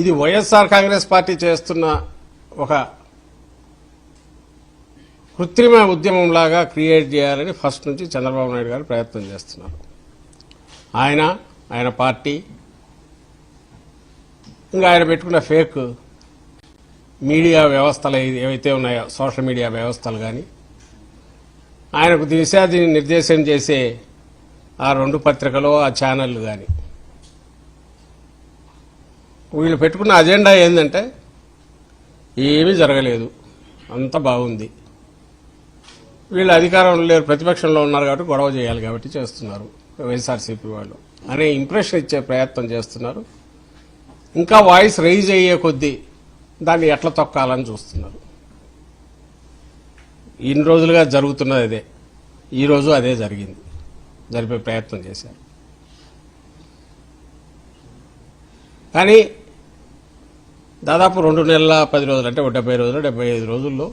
ఇది వైఎస్ఆర్ కాంగ్రెస్ పార్టీ చేస్తున్న ఒక కృత్రిమ ఉద్యమంలాగా క్రియేట్ చేయాలని ఫస్ట్ నుంచి చంద్రబాబు నాయుడు గారు ప్రయత్నం చేస్తున్నారు. ఆయన పార్టీ ఇంకా ఆయన పెట్టుకున్న ఫేక్ మీడియా వ్యవస్థలు ఏవైతే ఉన్నాయో సోషల్ మీడియా వ్యవస్థలు కానీ ఆయనకు నిర్దేశం చేసే ఆ 2 పత్రికలు ఆ ఛానళ్లు కానీ వీళ్ళు పెట్టుకున్న అజెండా ఏంటంటే ఏమీ జరగలేదు, అంత బాగుంది, వీళ్ళు అధికారంలో లేరు, ప్రతిపక్షంలో ఉన్నారు కాబట్టి గొడవ చేయాలి కాబట్టి చేస్తున్నారు వైఎస్ఆర్సీపీ వాళ్ళు అనే ఇంప్రెషన్ ఇచ్చే ప్రయత్నం చేస్తున్నారు. ఇంకా వాయిస్ రైజ్ అయ్యే కొద్దీ దాన్ని ఎట్లా తొక్కాలని చూస్తున్నారు. ఇన్ని రోజులుగా జరుగుతున్నది అదే, ఈరోజు అదే జరిపే ప్రయత్నం చేశారు. కానీ దాదాపు 2 నెలల 10 రోజులు అంటే 70 రోజులు 75 రోజుల్లో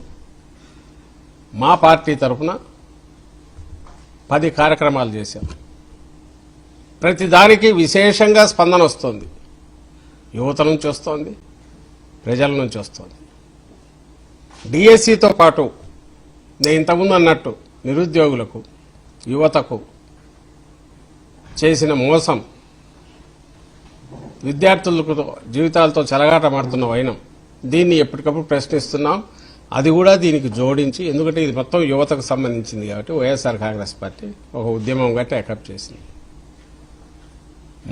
మా పార్టీ తరఫున 10 కార్యక్రమాలు చేశాం. ప్రతి దానికి విశేషంగా స్పందన వస్తోంది. యువత నుంచి వస్తోంది, ప్రజల నుంచి వస్తోంది. డిఎస్సితో పాటు నేను ఇంతకుముందు అన్నట్టు నిరుద్యోగులకు యువతకు చేసిన మోసం, విద్యార్థులకు జీవితాలతో చెలగాటమాడుతున్న వైనం, దీన్ని ఎప్పటికప్పుడు ప్రశ్నిస్తున్నాం. అది కూడా దీనికి జోడించి, ఎందుకంటే ఇది మొత్తం యువతకు సంబంధించింది కాబట్టి వైఎస్ఆర్ కాంగ్రెస్ పార్టీ ఒక ఉద్యమంగా టేకప్ చేసింది.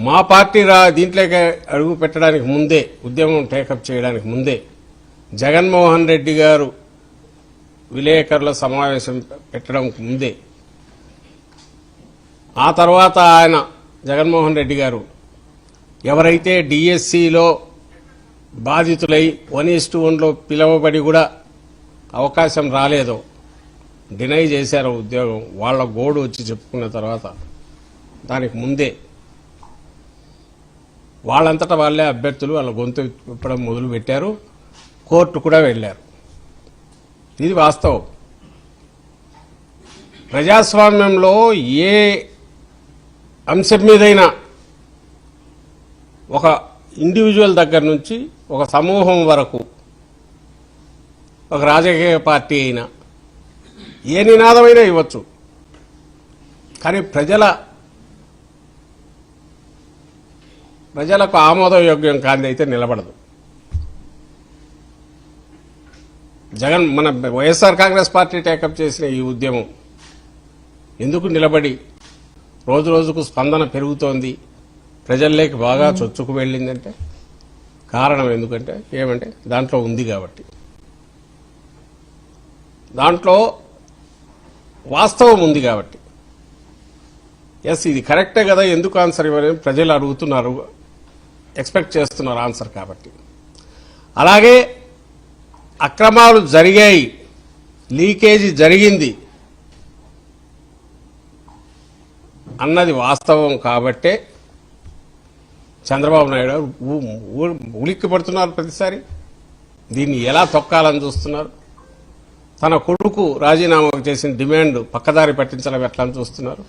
మా పార్టీ దీంట్లోకి అడుగు పెట్టడానికి ముందే, ఉద్యమం టేకప్ చేయడానికి ముందే జగన్మోహన్ రెడ్డి గారు విలేకరుల సమావేశం పెట్టడం ముందే, ఆ తర్వాత ఆయన జగన్మోహన్ రెడ్డి గారు ఎవరైతే డిఎస్సిలో బాధితులై 1:1లో పిలవబడి కూడా అవకాశం రాలేదో, డినై చేశారో ఉద్యోగం, వాళ్ళ గోడు వచ్చి చెప్పుకున్న తర్వాత దానికి ముందే వాళ్ళంతటా వాళ్ళే అభ్యర్థులు వాళ్ళ గొంతు విప్పడం మొదలుపెట్టారు. కోర్టు కూడా వెళ్లారు. ఇది వాస్తవం. ప్రజాస్వామ్యంలో ఏ అంశం మీదైనా ఒక ఇండివిజువల్ దగ్గర నుంచి ఒక సమూహం వరకు, ఒక రాజకీయ పార్టీ అయినా ఏ నినాదమైనా ఇవ్వచ్చు. కానీ ప్రజలకు ఆమోదయోగ్యం కాని అయితే నిలబడదు. మన వైఎస్ఆర్ కాంగ్రెస్ పార్టీ టేకప్ చేసిన ఈ ఉద్యమం ఎందుకు నిలబడి రోజు రోజుకు స్పందన పెరుగుతోంది, ప్రజల్లోకి బాగా చొచ్చుకు వెళ్ళిందంటే కారణం ఏమంటే దాంట్లో ఉంది కాబట్టి, దాంట్లో వాస్తవం ఉంది కాబట్టి. ఎస్, ఇది కరెక్టే కదా, ఎందుకు ఆన్సర్ ఇవ్వలేదు ప్రజలు అడుగుతున్నారు, ఎక్స్పెక్ట్ చేస్తున్నారు ఆన్సర్ కాబట్టి. అలాగే అక్రమాలు జరిగాయి, లీకేజీ జరిగింది అన్నది వాస్తవం కాబట్టే చంద్రబాబు నాయుడు గారు ఉలిక్కి పడుతున్నారు. ప్రతిసారి దీన్ని ఎలా తొక్కాలని చూస్తున్నారు. తన కొడుకు రాజీనామా చేసిన డిమాండ్ పక్కదారి పట్టించాలని ఎట్లా చూస్తున్నారు.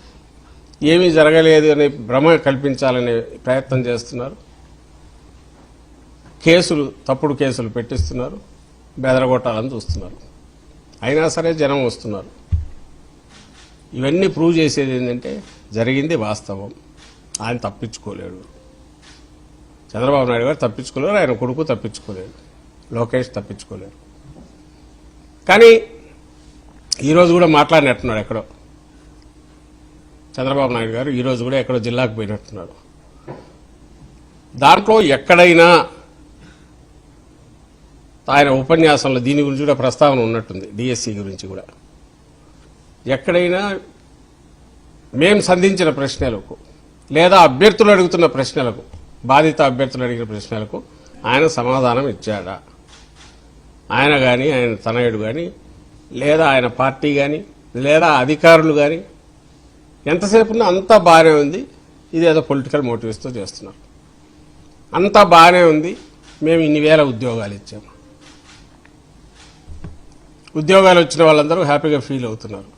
ఏమీ జరగలేదు అనే భ్రమ కల్పించాలనే ప్రయత్నం చేస్తున్నారు. తప్పుడు కేసులు పెట్టిస్తున్నారు, బెదరగొట్టాలని చూస్తున్నారు. అయినా సరే జనం వస్తున్నారు. ఇవన్నీ ప్రూవ్ చేసేది ఏంటంటే జరిగింది వాస్తవం. ఆయన తప్పించుకోలేడు, చంద్రబాబు నాయుడు గారు తప్పించుకోలేరు, ఆయన కొడుకు తప్పించుకోలేడు, లోకేష్ తప్పించుకోలేరు. కానీ ఈరోజు కూడా మాట్లాడినట్టున్నాడు ఎక్కడో చంద్రబాబు నాయుడు గారు, ఈరోజు కూడా ఎక్కడో జిల్లాకు పోయినట్టున్నారు. దాంట్లో ఎక్కడైనా ఆయన ఉపన్యాసంలో దీని గురించి కూడా ప్రస్తావన ఉన్నట్టుంది, డిఎస్సి గురించి కూడా. ఎక్కడైనా మేం సంధించిన ప్రశ్నలకు లేదా అభ్యర్థులు అడుగుతున్న ప్రశ్నలకు, బాధిత అభ్యర్థులు అడిగిన ప్రశ్నలకు ఆయన సమాధానం ఇచ్చాడా? ఆయన కానీ, ఆయన తనయుడు కానీ, లేదా ఆయన పార్టీ కానీ, లేదా అధికారులు కానీ ఎంతసేపు ఉన్నా అంతా బాగానే ఉంది, ఇదేదో పొలిటికల్ మోటివ్స్తో చేస్తున్నారు, అంతా బాగానే ఉంది, మేము ఇన్ని వేల ఉద్యోగాలు ఇచ్చాము, ఉద్యోగాలు వచ్చిన వాళ్ళందరూ హ్యాపీగా ఫీల్ అవుతున్నారు,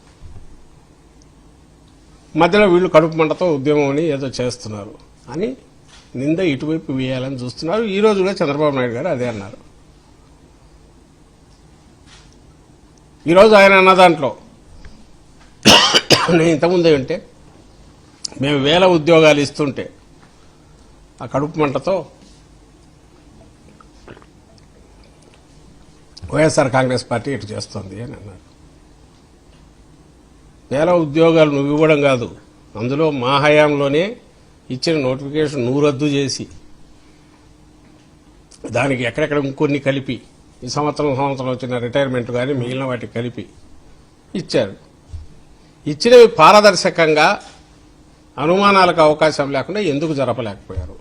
మధ్యలో వీళ్ళు కడుపు మంటతో ఉద్యమం అని ఏదో చేస్తున్నారు అని నింద ఇటువైపు వేయాలని చూస్తున్నారు. ఈ రోజు కూడా చంద్రబాబు నాయుడు గారు అదే అన్నారు. ఈరోజు ఆయన అన్న దాంట్లో నేను ఇంతకుముందే ఉంటే మేము 1000 ఉద్యోగాలు ఇస్తుంటే ఆ కడుపు మంటతో వైఎస్ఆర్ కాంగ్రెస్ పార్టీ ఇటు చేస్తోంది అని అన్నారు. 1000 ఉద్యోగాలు నువ్వు ఇవ్వడం కాదు, అందులో మా హయాంలోనే ఇచ్చిన నోటిఫికేషన్ నువ్వు రద్దు చేసి దానికి ఎక్కడెక్కడ ఇంకొన్ని కలిపి ఈ సంవత్సరం వచ్చిన రిటైర్మెంట్ కానీ మిగిలిన వాటికి కలిపి ఇచ్చారు. ఇచ్చినవి పారదర్శకంగా అనుమానాలకు అవకాశం లేకుండా ఎందుకు జరపలేకపోయారు?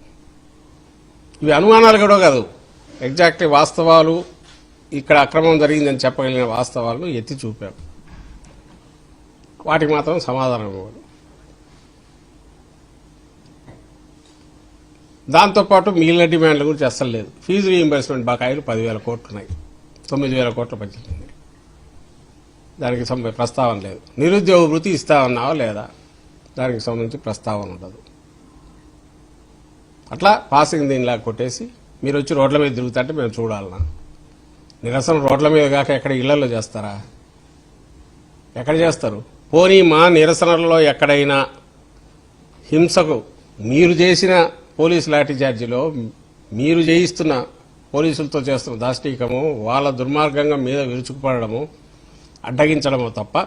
ఇవి అనుమానాలు కూడా కాదు, ఎగ్జాక్ట్లీ వాస్తవాలు, ఇక్కడ అక్రమం జరిగిందని చెప్పగలిగిన వాస్తవాలను ఎత్తి చూపారు. వాటికి మాత్రం సమాధానం ఇవ్వదు. దాంతోపాటు మిగిలిన డిమాండ్ల గురించి అస్సలు లేదు. ఫీజు రీయింబర్స్మెంట్ బకాయిలు 10,000 కోట్లు ఉన్నాయి, 9,000 కోట్ల బడ్జెట్ ఉంది, దానికి ప్రస్తావన లేదు. నిరుద్యోగ వృత్తి ఇస్తామన్నావా లేదా, దానికి సంబంధించి ప్రస్తావన ఉండదు. అట్లా పాసింగ్ దీనిలా కొట్టేసి మీరు వచ్చి రోడ్ల మీద తిరుగుతుంటే మేము చూడాలన్నా? నిరసన రోడ్ల మీద కాక ఎక్కడ ఇళ్లలో చేస్తారా? ఎక్కడ చేస్తారు? పోనీ మా నిరసనలలో ఎక్కడైనా హింసకు మీరు చేసిన పోలీసు లాఠీ చార్జీలో మీరు చేయిస్తున్న పోలీసులతో చేస్తున్న దాష్టీకము, వాళ్ళ దుర్మార్గంగా మీద విరుచుకుపడము, అడ్డగించడము తప్ప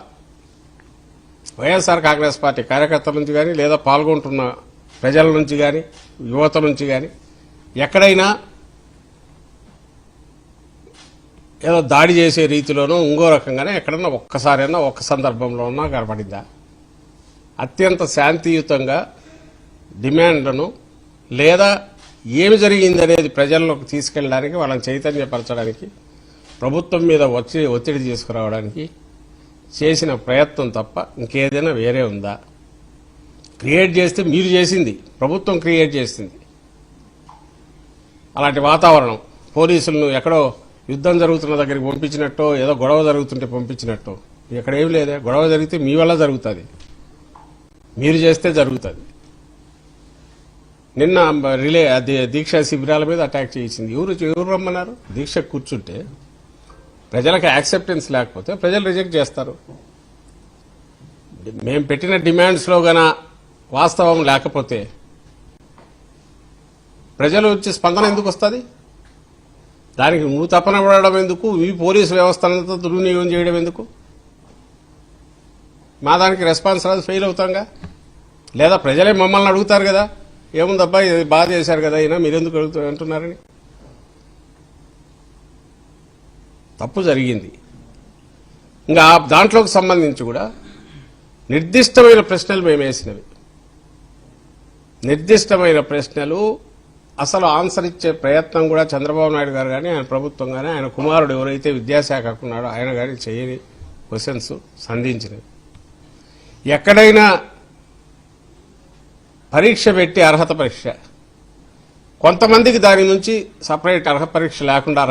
వైఎస్ఆర్ కాంగ్రెస్ పార్టీ కార్యకర్తల నుంచి కానీ లేదా పాల్గొంటున్న ప్రజల నుంచి కానీ యువత నుంచి కానీ ఎక్కడైనా ఏదో దాడి చేసే రీతిలోనూ ఇంకో రకంగానే ఎక్కడన్నా ఒక్కసారైనా ఒక్క సందర్భంలోనూ కనపడిందా? అత్యంత శాంతియుతంగా డిమాండ్లను లేదా ఏమి జరిగిందనేది ప్రజల్లోకి తీసుకెళ్ళడానికి, వాళ్ళని చైతన్యపరచడానికి, ప్రభుత్వం మీద ఒత్తిడి తీసుకురావడానికి చేసిన ప్రయత్నం తప్ప ఇంకేదైనా వేరే ఉందా? క్రియేట్ చేస్తే మీరు చేసింది, ప్రభుత్వం క్రియేట్ చేసింది అలాంటి వాతావరణం. పోలీసులను ఎక్కడో యుద్ధం జరుగుతున్న దగ్గరికి పంపించినట్టు, ఏదో గొడవ జరుగుతుంటే పంపించినట్టు ఇక్కడ ఏం లేదే. గొడవ జరిగితే మీ వల్ల జరుగుతుంది, మీరు చేస్తే జరుగుతుంది. నిన్న దీక్షా శిబిరాల మీద అటాక్ చేసింది ఎవరు రమ్మన్నారు? దీక్ష కూర్చుంటే ప్రజలకు యాక్సెప్టెన్స్ లేకపోతే ప్రజలు రిజెక్ట్ చేస్తారు. మేము పెట్టిన డిమాండ్స్లో గన వాస్తవం లేకపోతే ప్రజలు వచ్చి స్పందన ఎందుకు వస్తుంది? దానికి నువ్వు తపన పడడం ఎందుకు? ఈ పోలీసు వ్యవస్థనంతా దుర్వినియోగం చేయడం ఎందుకు? మా దానికి రెస్పాన్స్ రాదు, ఫెయిల్ అవుతాంగా. లేదా ప్రజలే మమ్మల్ని అడుగుతారు కదా, ఏముందబ్బా ఇది బాగా చేశారు కదా అయినా మీరెందుకు అంటున్నారని. తప్పు జరిగింది. ఇంకా దాంట్లోకి సంబంధించి కూడా నిర్దిష్టమైన ప్రశ్నలు మేము వేసినవి, నిర్దిష్టమైన ప్రశ్నలు అసలు ఆన్సర్ ఇచ్చే ప్రయత్నం కూడా చంద్రబాబు నాయుడు గారు కానీ ఆయన ప్రభుత్వం కానీ ఆయన కుమారుడు ఎవరైతే విద్యాశాఖకు ఉన్నాడో ఆయన కానీ చేయని క్వశ్చన్స్ సంధించినవి. ఎక్కడైనా పరీక్ష పెట్టి అర్హత పరీక్ష, కొంతమందికి దాని నుంచి సపరేట్ అర్హత పరీక్ష లేకుండా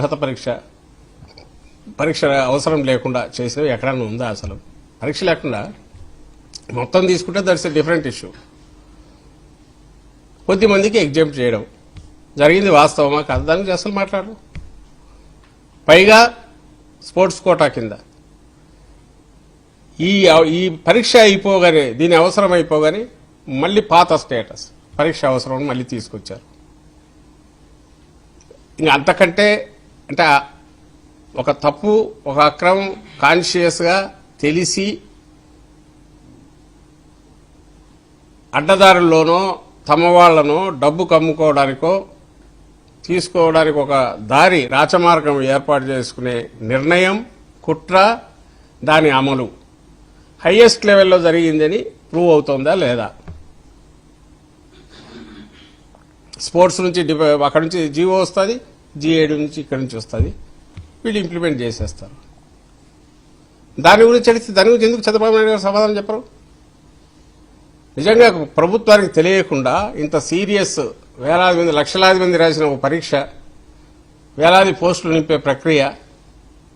పరీక్ష అవసరం లేకుండా చేసినవి ఎక్కడన్నా ఉందా? అసలు పరీక్ష లేకుండా మొత్తం తీసుకుంటే దట్స్ ఎ డిఫరెంట్ ఇష్యూ. కొద్దిమందికి ఎగ్జామ్ట్ చేయడం జరిగింది, వాస్తవమా కాదు, దాని గురించి అసలు మాట్లాడరు. పైగా స్పోర్ట్స్ కోటా కింద ఈ పరీక్ష అయిపోగానే, దీని అవసరం అయిపోగానే మళ్ళీ పాత స్టేటస్ పరీక్ష అవసరం మళ్ళీ తీసుకొచ్చారు. ఇంకా అంతకంటే అంటే ఒక తప్పు, ఒక అక్రమం కాన్షియస్గా తెలిసి అడ్డదారుల్లోనో తమ వాళ్లను డబ్బు కమ్ముకోవడానికో తీసుకోవడానికి ఒక దారి రాచమార్గం ఏర్పాటు చేసుకునే నిర్ణయం, కుట్ర, దాని అమలు హైయెస్ట్ లెవెల్లో జరిగిందని ప్రూవ్ అవుతుందా లేదా? స్పోర్ట్స్ నుంచి అక్కడి నుంచి జీవో వస్తుంది, G7 నుంచి ఇక్కడి నుంచి వస్తుంది, వీళ్ళు ఇంప్లిమెంట్ చేసేస్తారు. దాని గురించి అడిగితే దాని గురించి ఎందుకు చంద్రబాబు నాయుడు గారు సమాధానం చెప్పరు? నిజంగా ప్రభుత్వానికి తెలియకుండా ఇంత సీరియస్ వేలాది మంది, లక్షలాది మంది రాసిన ఒక పరీక్ష, వేలాది పోస్టులు నింపే ప్రక్రియ,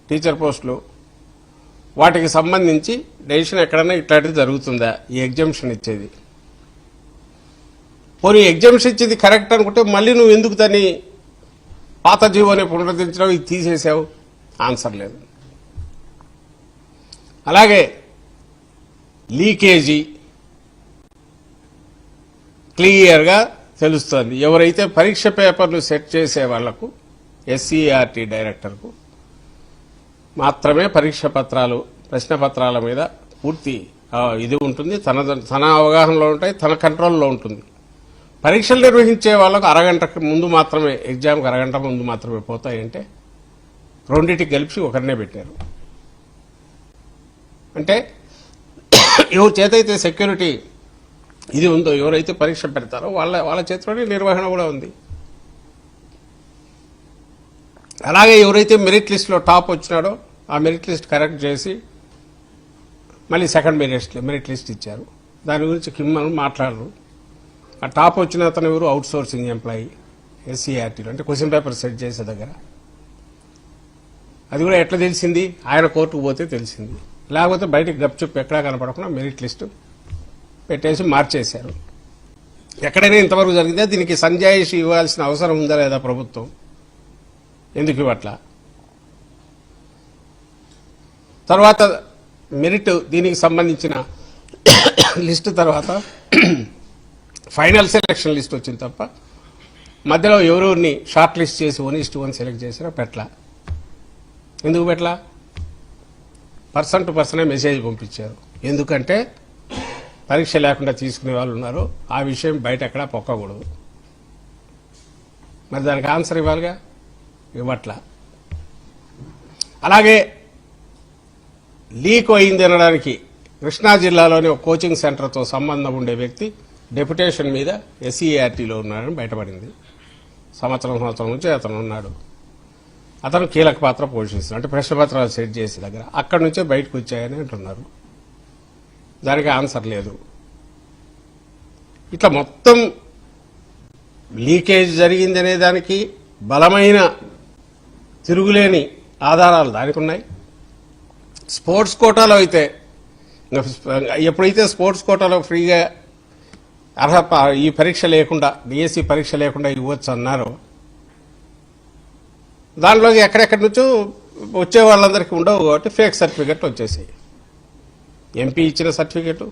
టీచర్ పోస్టులు, వాటికి సంబంధించి డెసిషన్ ఎక్కడన్నా ఇట్లాంటిది జరుగుతుందా? ఈ ఎగ్జామ్షన్ ఇచ్చేది పోనీ ఎగ్జామ్షన్ ఇచ్చింది కరెక్ట్ అనుకుంటే మళ్ళీ నువ్వు ఎందుకు దాన్ని పాత జీవోని పునరుద్ధరించడం ఇది తీసేసావు? ఆన్సర్ లేదు. అలాగే లీకేజీ క్లియర్గా తెలుస్తుంది. ఎవరైతే పరీక్ష పేపర్లు సెట్ చేసే వాళ్లకు ఎస్సీఆర్టీ డైరెక్టర్కు మాత్రమే ప్రశ్న పత్రాల మీద పూర్తి ఇది ఉంటుంది, తన అవగాహనలో ఉంటాయి, తన కంట్రోల్లో ఉంటుంది. పరీక్షలు నిర్వహించే వాళ్ళకు అరగంటకు ముందు మాత్రమే, ఎగ్జామ్కి అరగంట ముందు మాత్రమే పోతాయంటే రెండింటికి కలిపి ఒకరినే పెట్టారు. అంటే ఎవరి చేతైతే సెక్యూరిటీ ఇది ఉందో, ఎవరైతే పరీక్ష పెడతారో వాళ్ళ చేతిలోనే నిర్వహణ కూడా ఉంది. అలాగే ఎవరైతే మెరిట్ లిస్టులో టాప్ వచ్చినాడో ఆ మెరిట్ లిస్ట్ కరెక్ట్ చేసి మళ్ళీ సెకండ్ మెరిట్ లిస్ట్ ఇచ్చారు. దాని గురించి కిమ్మను మాట్లాడరు. ఆ టాప్ వచ్చిన అతను ఎవరు? అవుట్ సోర్సింగ్ ఎంప్లాయీ ఎస్సీఆర్టీలో, అంటే క్వశ్చన్ పేపర్ సెట్ చేసే దగ్గర. అది కూడా ఎట్లా తెలిసింది? ఆయన కోర్టుకు పోతే తెలిసింది. లేకపోతే బయటకు గప్చుప్ ఎక్కడా కనపడకుండా మెరిట్ లిస్టు పెట్టేసి మార్చేశారు. ఎక్కడైనా ఇంతవరకు జరిగిందే? దీనికి సంజాయిషి ఇవ్వాల్సిన అవసరం ఉందా లేదా ప్రభుత్వం? ఎందుకు ఇవ్వట్లా? తర్వాత మెరిట్ దీనికి సంబంధించిన లిస్టు తర్వాత ఫైనల్ సెలక్షన్ లిస్ట్ వచ్చింది తప్ప మధ్యలో ఎవరెవరిని షార్ట్ లిస్ట్ చేసి 1:1 సెలెక్ట్ చేసినా పెట్లా. ఎందుకు పెట్లా? పర్సన్ టు పర్సనే మెసేజ్ పంపించారు. ఎందుకంటే పరీక్ష లేకుండా తీసుకునే వాళ్ళు ఉన్నారు, ఆ విషయం బయట ఎక్కడా పొక్కకూడదు. మరి దానికి ఆన్సర్ ఇవ్వాలిగా, ఇవ్వట్లా. అలాగే లీక్ అయింది అనడానికి కృష్ణా జిల్లాలోని ఒక కోచింగ్ సెంటర్తో సంబంధం ఉండే వ్యక్తి డెప్యుటేషన్ మీద ఎస్సీఆర్టీలో ఉన్నాడని బయటపడింది. సంవత్సరం నుంచి అతను ఉన్నాడు. అతను కీలక పాత్ర పోషిస్తున్నాడు. అంటే ప్రశ్నపత్రాలు సెట్ చేసే దగ్గర అక్కడి నుంచే బయటకు వచ్చాయని అంటున్నారు. దానికి ఆన్సర్ లేదు. ఇట్లా మొత్తం లీకేజ్ జరిగిందనే దానికి బలమైన తిరుగులేని ఆధారాలు దానికి ఉన్నాయి. స్పోర్ట్స్ కోటాలో అయితే ఎప్పుడైతే స్పోర్ట్స్ కోటాలో ఫ్రీగా ఈ పరీక్ష లేకుండా, డిఎస్సి పరీక్ష లేకుండా ఇవ్వచ్చు అన్నారో, దానిలోకి ఎక్కడెక్కడి నుంచో వచ్చే వాళ్ళందరికీ ఉండవు కాబట్టి ఫేక్ సర్టిఫికెట్లు వచ్చేసాయి. ఎంపీ ఇచ్చిన సర్టిఫికెట్,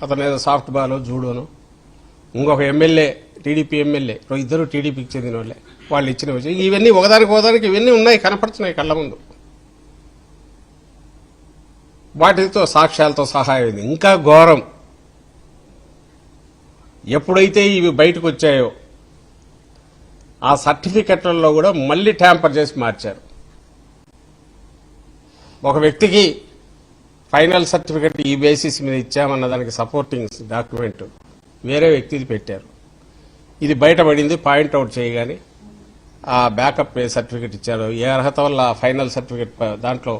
అతను ఏదో సాఫ్ట్ బాలో జూడోను, ఇంకొక ఎమ్మెల్యే, టీడీపీ ఎమ్మెల్యే, ఇద్దరు టీడీపీకి చెందిన వాళ్ళే, వాళ్ళు ఇచ్చినవి. ఇవన్నీ ఒకదానికి ఇవన్నీ ఉన్నాయి, కనపడుతున్నాయి కళ్ళ ముందు. వాటితో సాక్ష్యాలతో సహాయం. ఇంకా ఘోరం, ఎప్పుడైతే ఇవి బయటకు వచ్చాయో ఆ సర్టిఫికెట్లలో కూడా మళ్ళీ ట్యాంపర్ చేసి మార్చారు. ఒక వ్యక్తికి ఫైనల్ సర్టిఫికెట్ ఈ బేసిస్ మీద ఇచ్చామన్న దానికి సపోర్టింగ్ డాక్యుమెంట్ వేరే వ్యక్తిది పెట్టారు. ఇది బయటపడింది. పాయింట్అవుట్ చేయగానే ఆ బ్యాకప్ సర్టిఫికెట్ ఇచ్చారు, ఏ అర్హత వల్ల ఫైనల్ సర్టిఫికెట్ దాంట్లో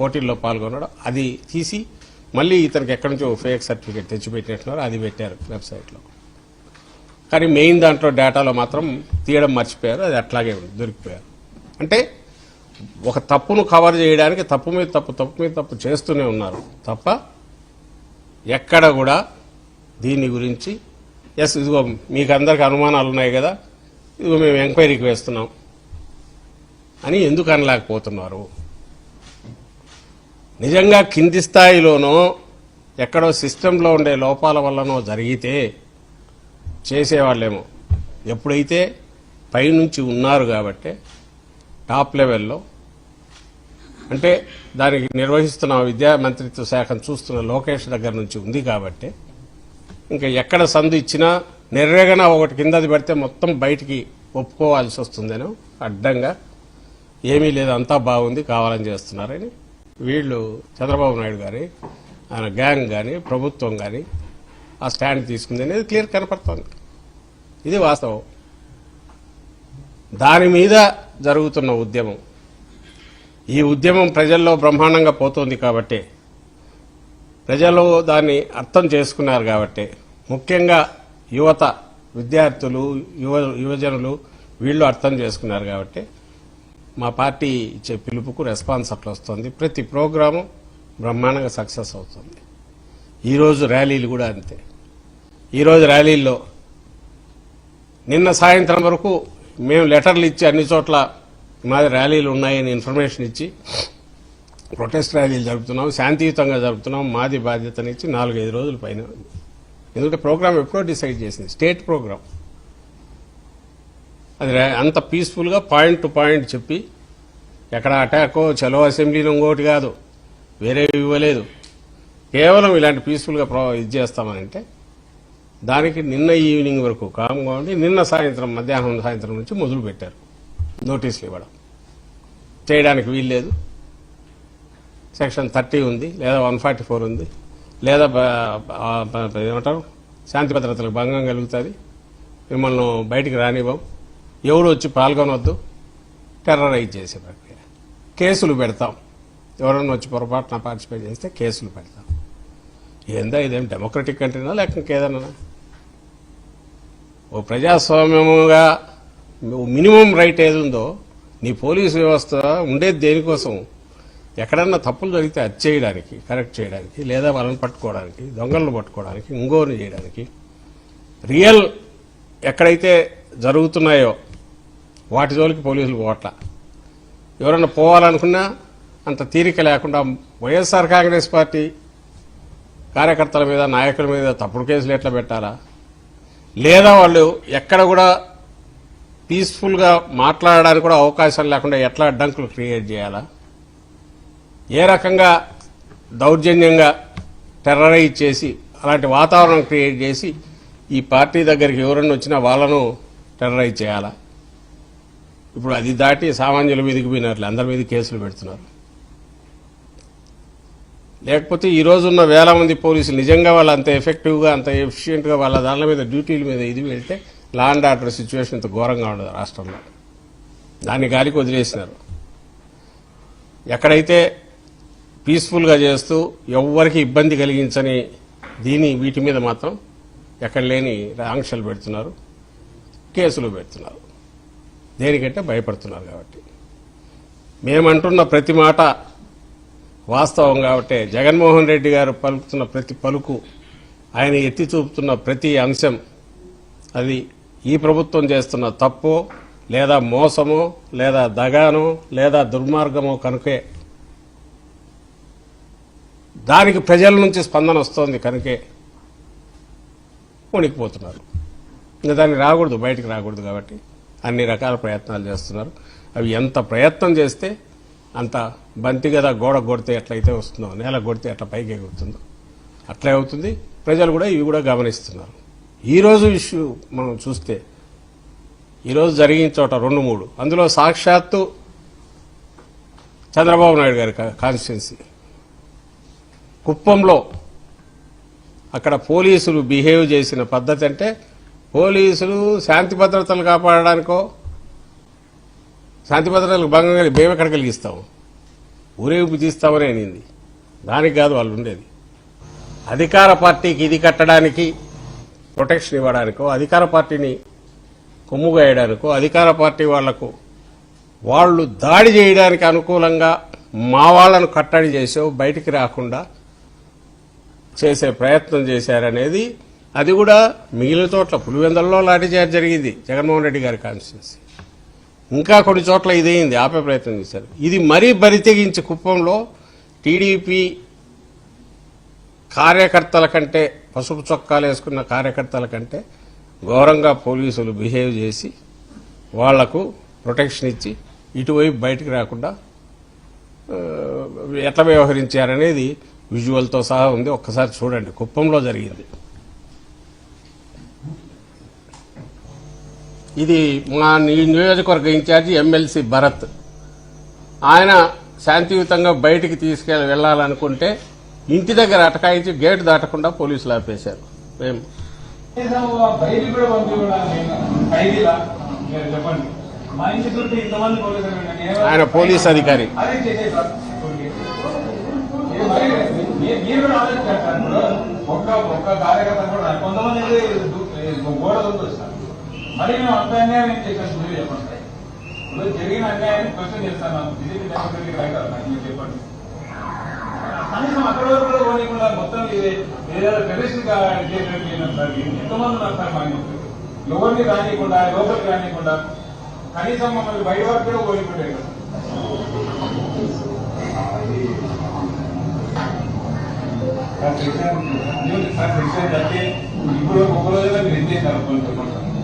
పోటీల్లో పాల్గొన్నాడో అది తీసి మళ్ళీ ఇతనికి ఎక్కడి నుంచో ఫేక్ సర్టిఫికెట్ తెచ్చిపెట్టినట్టున్నారు, అది పెట్టారు వెబ్సైట్లో. కానీ మెయిన్ దాంట్లో డేటాలో మాత్రం తీయడం మర్చిపోయారు, అది అట్లాగే దొరికిపోయారు. అంటే ఒక తప్పును కవర్ చేయడానికి తప్పు మీద తప్పు చేస్తూనే ఉన్నారు తప్ప ఎక్కడ కూడా దీని గురించి ఇదిగో మీకు అందరికి అనుమానాలు ఉన్నాయి కదా, ఇదిగో మేము ఎంక్వైరీకి వేస్తున్నాం అని ఎందుకు అనలేకపోతున్నారు? నిజంగా కింది స్థాయిలోనో ఎక్కడో సిస్టంలో ఉండే లోపాల వల్లనో జరిగితే చేసేవాళ్ళేమో. ఎప్పుడైతే పైనుంచి ఉన్నారు కాబట్టి టాప్ లెవెల్లో, అంటే దానికి నిర్వహిస్తున్న విద్యా మంత్రిత్వ శాఖను చూస్తున్న లోకేష్ దగ్గర నుంచి ఉంది కాబట్టి ఇంకా ఎక్కడ సందు ఇచ్చినా నిర్వేగన ఒకటి కిందది పెడితే మొత్తం బయటికి ఒప్పుకోవాల్సి వస్తుందేనో అడ్డంగా. ఏమీ లేదు, అంతా బాగుంది, కావాలని చేస్తున్నారని వీళ్ళు చంద్రబాబు నాయుడు గారి ఆయన గ్యాంగ్ కానీ ప్రభుత్వం కానీ ఆ స్టాండ్ తీసుకుంది అనేది క్లియర్ కనపడుతోంది. ఇది వాస్తవం. దాని మీద జరుగుతున్న ఉద్యమం, ఈ ఉద్యమం ప్రజల్లో బ్రహ్మాండంగా పోతోంది కాబట్టి, ప్రజలు దాన్ని అర్థం చేసుకున్నారు కాబట్టి, ముఖ్యంగా యువత, విద్యార్థులు, యువజనులు వీళ్ళు అర్థం చేసుకున్నారు కాబట్టి మా పార్టీ ఇచ్చే పిలుపుకు రెస్పాన్స్ అట్లా వస్తుంది. ప్రతి ప్రోగ్రాము బ్రహ్మాండంగా సక్సెస్ అవుతుంది. ఈరోజు ర్యాలీలు కూడా అంతే. ఈరోజు ర్యాలీల్లో నిన్న సాయంత్రం వరకు మేము లెటర్లు ఇచ్చి అన్ని చోట్ల మాది ర్యాలీలు ఉన్నాయని ఇన్ఫర్మేషన్ ఇచ్చి ప్రొటెస్ట్ ర్యాలీలు జరుపుతున్నాం, శాంతియుతంగా జరుపుతున్నాం, మాది బాధ్యతనిచ్చి 4-5 రోజుల పైన. ఎందుకంటే ప్రోగ్రామ్ ఎప్పుడో డిసైడ్ చేసింది, స్టేట్ ప్రోగ్రామ్. అది అంత పీస్ఫుల్గా పాయింట్ టు పాయింట్ చెప్పి ఎక్కడ అటాకో చలో అసెంబ్లీలో ఇంకోటి కాదు, వేరే ఇవ్వలేదు, కేవలం ఇలాంటి పీస్ఫుల్గా ఇది చేస్తామనంటే దానికి నిన్న ఈవినింగ్ వరకు కామ్గా ఉండి నిన్న మధ్యాహ్నం సాయంత్రం నుంచి మొదలు పెట్టారు నోటీసులు ఇవ్వడం. చేయడానికి వీల్లేదు, సెక్షన్ 30 ఉంది, లేదా 144 ఉంది, లేదా ఏమంటారు శాంతి భద్రతలకు భంగం కలుగుతుంది, మిమ్మల్ని బయటికి రానివ్వం, ఎవరు వచ్చి పాల్గొనవద్దు, టెర్రరైజ్ చేసే ప్రక్రియ, కేసులు పెడతాం, ఎవరన్నా వచ్చి పొరపాటున పార్టిసిపేట్ చేస్తే కేసులు పెడతాం. ఏందా ఇదేం డెమోక్రటిక్ కంట్రీనా లేక ఇంకేదన్నా? ఓ ప్రజాస్వామ్యముగా మినిమం రైట్ ఏది ఉందో, నీ పోలీసు వ్యవస్థ ఉండేది దేనికోసం? ఎక్కడన్నా తప్పులు జరిగితే అది చేయడానికి, కరెక్ట్ చేయడానికి, లేదా వాళ్ళని పట్టుకోవడానికి, దొంగలను పట్టుకోవడానికి, ఇంకోని చేయడానికి. రియల్ ఎక్కడైతే జరుగుతున్నాయో వాటి జోలికి పోలీసులు పోవట్ల. ఎవరన్నా పోవాలనుకున్నా అంత తీరిక లేకుండా వైఎస్ఆర్ కాంగ్రెస్ పార్టీ కార్యకర్తల మీద, నాయకుల మీద తప్పుడు కేసులు ఎట్లా పెట్టాలా, లేదా వాళ్ళు ఎక్కడ కూడా పీస్ఫుల్గా మాట్లాడడానికి కూడా అవకాశం లేకుండా ఎట్లా అడ్డంకులు క్రియేట్ చేయాలా, ఏ రకంగా దౌర్జన్యంగా టెర్రరైజ్ చేసి అలాంటి వాతావరణం క్రియేట్ చేసి ఈ పార్టీ దగ్గరికి ఎవరన్నా వచ్చినా వాళ్ళను టెర్రరైజ్ చేయాలా. ఇప్పుడు అది దాటి సామాన్యుల మీదకి పోయినట్లు అందరి మీద కేసులు పెడుతున్నారు. లేకపోతే ఈ రోజున్న వేల మంది పోలీసులు నిజంగా వాళ్ళు అంత ఎఫెక్టివ్గా, అంత ఎఫిషియెంట్గా వాళ్ళ దాని మీద డ్యూటీల మీద ఇది వెళ్తే లా అండ్ ఆర్డర్ సిచ్యువేషన్ ఇంత ఘోరంగా ఉండదు రాష్ట్రంలో. దాన్ని గాలికి వదిలేసినారు. ఎక్కడైతే పీస్ఫుల్గా చేస్తూ ఎవ్వరికి ఇబ్బంది కలిగించని వీటి మీద మాత్రం ఎక్కడ లేని ఆంక్షలు పెడుతున్నారు, కేసులు పెడుతున్నారు. దేనికంటే భయపడుతున్నారు కాబట్టి. మేమంటున్న ప్రతి మాట వాస్తవం కాబట్టి జగన్మోహన్ రెడ్డి గారు పలుకుతున్న ప్రతి పలుకు, ఆయన ఎత్తి చూపుతున్న ప్రతి అంశం అది ఈ ప్రభుత్వం చేస్తున్న తప్పో, లేదా మోసమో, లేదా దగానో, లేదా దుర్మార్గమో కనుకే దానికి ప్రజల నుంచి స్పందన వస్తోంది కనుకే వణికిపోతున్నారు. ఇంకా దానికి రాకూడదు, బయటికి రాకూడదు కాబట్టి అన్ని రకాల ప్రయత్నాలు చేస్తున్నారు. అవి ఎంత ప్రయత్నం చేస్తే అంత బంతి కదా గోడ కొడితే ఎట్లయితే వస్తుందో, నేల కొడితే ఎట్లా పైకి ఎగురుతుందో అట్లే అవుతుంది. ప్రజలు కూడా ఇవి కూడా గమనిస్తున్నారు. ఈరోజు ఇష్యూ మనం చూస్తే ఈరోజు జరిగిన చోట 2-3, అందులో సాక్షాత్తు చంద్రబాబు నాయుడు గారి కాన్స్టిట్యున్సీ కుప్పంలో అక్కడ పోలీసులు బిహేవ్ చేసిన పద్ధతి అంటే, పోలీసులు శాంతి భద్రతలు కాపాడడానికో, శాంతి భద్రతలకు భంగం మేము ఎక్కడ కలిగిస్తాము, ఊరేగింపు తీస్తామని అనింది. దానికి కాదు వాళ్ళు ఉండేది. అధికార పార్టీకి ఇది కట్టడానికి, ప్రొటెక్షన్ ఇవ్వడానికో, అధికార పార్టీని కొమ్ముగాయడానికో, అధికార పార్టీ వాళ్లకు వాళ్ళు దాడి చేయడానికి అనుకూలంగా మా వాళ్లను కట్టడి చేసో బయటికి రాకుండా చేసే ప్రయత్నం చేశారనేది. అది కూడా మిగిలిన చోట్ల పులివెందులలో లాఠీచార్జ్ జరిగింది జగన్మోహన్ రెడ్డి గారి కాన్స్టిట్యున్సీ. ఇంకా కొన్ని చోట్ల ఇదేంది, ఆపే ప్రయత్నం చేశారు. ఇది మరీ బరితెగించి కుప్పంలో టీడీపీ కార్యకర్తల కంటే, పసుపు చొక్కాలు వేసుకున్న కార్యకర్తల కంటే ఘోరంగా పోలీసులు బిహేవ్ చేసి వాళ్లకు ప్రొటెక్షన్ ఇచ్చి ఇటువైపు బయటికి రాకుండా ఎట్లా వ్యవహరించారనేది విజువల్తో సహా ఉంది. ఒక్కసారి చూడండి, కుప్పంలో జరిగింది. ఇది మా నియోజకవర్గ ఇన్ఛార్జి ఎమ్మెల్సీ భరత్. ఆయన శాంతియుతంగా బయటికి వెళ్ళాలనుకుంటే ఇంటి దగ్గర అటకాయించి గేటు దాటకుండా పోలీసులు ఆపేశారు. మేము ఆయన పోలీస్ అధికారి. మరి మేము అంత అన్యాయం ఏం చేశాను మీరు చెప్పండి. ఇప్పుడు జరిగిన అన్యాయాన్ని క్వశ్చన్ చేస్తాను. ఇది డెమోక్రటిక్ రైట్ అవుతుంది మీరు చెప్పండి. కనీసం అక్కడ వరకు కూడా పోనీకుండా మొత్తం ఏదైనా టెర్రరిస్ట్ ఎంతమంది ఉన్నారు సార్ మాకు ఎవరిని రానియకుండా లోపలికి రానియకుండా కనీసం మమ్మల్ని బయట వరకు కూడా కోల్పోయాడు. అంటే ఇప్పుడు ఒక రోజులో మీరు ఏం చేశారు?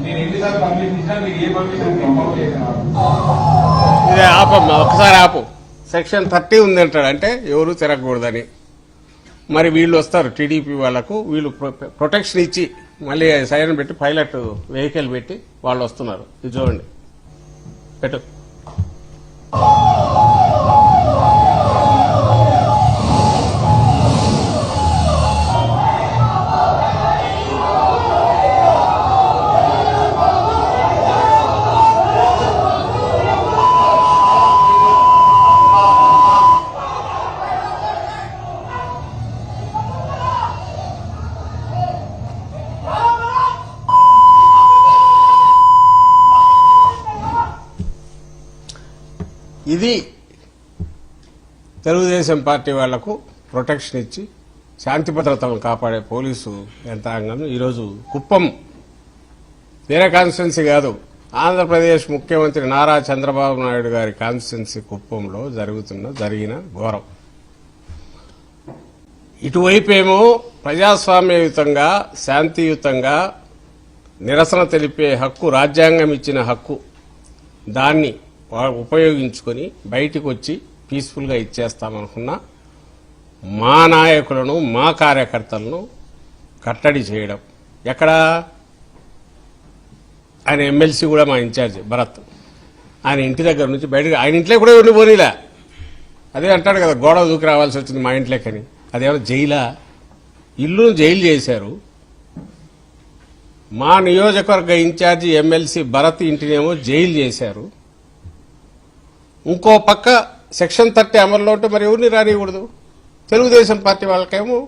నేను ఎన్నిసార్లు పబ్లిక్ ఇచ్చినా మీరు ఏ పబ్లిక్ ఇదే ఆపమ్మా, ఒకసారి ఆపు. సెక్షన్ 30 ఉంది అంటాడు, అంటే ఎవరు తిరగకూడదని. మరి వీళ్ళు వస్తారు టీడీపీ వాళ్లకు, వీళ్ళు ప్రొటెక్షన్ ఇచ్చి మళ్ళీ సైరన్ పెట్టి పైలట్ వెహికల్ పెట్టి వాళ్ళు వస్తున్నారు. ఇది చూడండి, పెట్టు. ఇది తెలుగుదేశం పార్టీ వాళ్లకు ప్రొటెక్షన్ ఇచ్చి శాంతి భద్రతలను కాపాడే పోలీసు యంత్రాంగం ఈరోజు కుప్పం వేరే కాన్స్టిట్యున్సీ కాదు, ఆంధ్రప్రదేశ్ ముఖ్యమంత్రి నారా చంద్రబాబు నాయుడు గారి కాన్స్టిట్యున్సీ కుప్పంలో జరిగిన ఘోరం. ఇటువైపేమో ప్రజాస్వామ్యయుతంగా శాంతియుతంగా నిరసన తెలిపే హక్కు, రాజ్యాంగం ఇచ్చిన హక్కు, దాన్ని ఉపయోగించుకొని బయటికి వచ్చి పీస్ఫుల్గా ఇచ్చేస్తామనుకున్నా మా నాయకులను, మా కార్యకర్తలను కట్టడి చేయడం. ఎక్కడ ఆయన ఎమ్మెల్సీ కూడా మా ఇన్ఛార్జ్ భరత్, ఆయన ఇంటి దగ్గర నుంచి బయటకు, ఆయన ఇంట్లో కూడా ఉండి పోనీలా. అదే అంటాడు కదా, గోడ దూకి రావాల్సి వచ్చింది మా ఇంట్లోకని. అదేమన్నా జైలా? ఇల్లును జైలు చేశారు. మా నియోజకవర్గ ఇన్ఛార్జి ఎమ్మెల్సీ భరత్ ఇంటినేమో జైలు చేశారు. ఇంకో పక్క సెక్షన్ 30 అమల్లో ఉంటే మరి ఎవరిని రానియకూడదు. తెలుగుదేశం పార్టీ వాళ్ళకేమో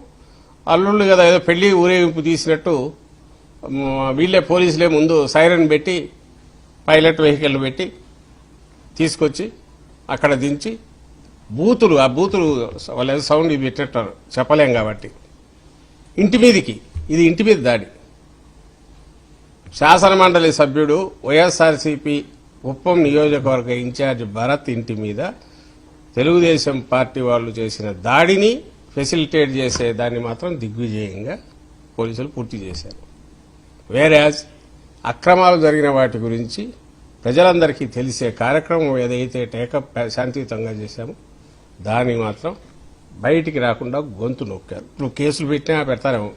అల్లుళ్ళు కదా, ఏదో పెళ్లి ఊరేగింపు తీసినట్టు వీళ్ళే పోలీసులే ముందు సైరన్ పెట్టి పైలట్ వెహికల్ పెట్టి తీసుకొచ్చి అక్కడ దించి బూతులు, ఆ బూతులు వాళ్ళు సౌండ్ ఇవి పెట్టేటారు, చెప్పలేం కాబట్టి ఇంటి మీదికి, ఇది ఇంటి మీద దాడి. శాసనమండలి సభ్యుడు వైఎస్ఆర్సీపీ కుప్పం నియోజకవర్గ ఇన్ఛార్జ్ భరత్ ఇంటి మీద తెలుగుదేశం పార్టీ వాళ్ళు చేసిన దాడిని ఫెసిలిటేట్ చేసే దాన్ని మాత్రం దిగ్విజయంగా పోలీసులు పూర్తి చేశారు. వేరాజ్ అక్రమాలు జరిగిన వాటి గురించి ప్రజలందరికీ తెలిసే కార్యక్రమం ఏదైతే టేకప్ శాంతియుతంగా చేశామో దాన్ని మాత్రం బయటికి రాకుండా గొంతు నొక్కారు. ఇప్పుడు కేసులు పెట్టినా పెడతారేమో,